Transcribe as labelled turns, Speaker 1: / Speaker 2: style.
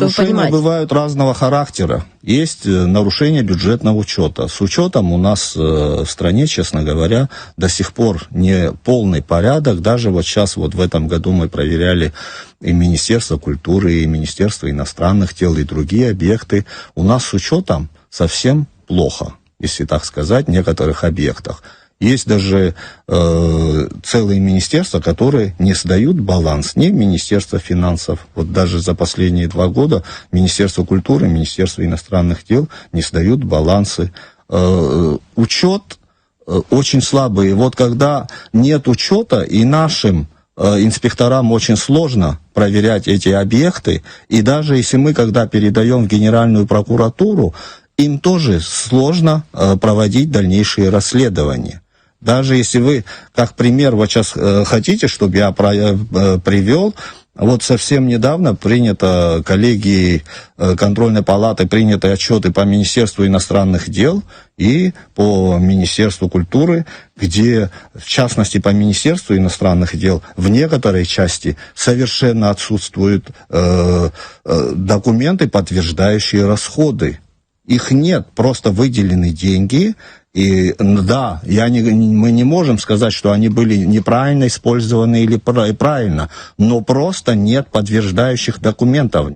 Speaker 1: Нарушения
Speaker 2: понимать.
Speaker 1: бывают разного характера. Есть нарушение бюджетного учета. С учетом у нас в стране, честно говоря, до сих пор не полный порядок. Даже вот сейчас, вот в этом году мы проверяли и Министерство культуры, и Министерство иностранных дел, и другие объекты. У нас с учетом совсем плохо, если так сказать, в некоторых объектах. Есть даже целые министерства, которые не сдают баланс, не Министерство финансов. Вот даже за последние 2 года Министерство культуры, Министерство иностранных дел не сдают балансы. Учет очень слабый. Вот когда нет учета, и нашим инспекторам очень сложно проверять эти объекты, и даже если мы, когда передаем в Генеральную прокуратуру, им тоже сложно проводить дальнейшие расследования. Даже если вы, как пример, вот сейчас хотите, чтобы я привел, вот совсем недавно принято коллегией контрольной палаты приняты отчеты по Министерству иностранных дел и по Министерству культуры, где, в частности, по Министерству иностранных дел в некоторой части совершенно отсутствуют документы, подтверждающие расходы. Их нет, просто выделены деньги. И да, мы не можем сказать, что они были неправильно использованы или правильно, но просто нет подтверждающих документов.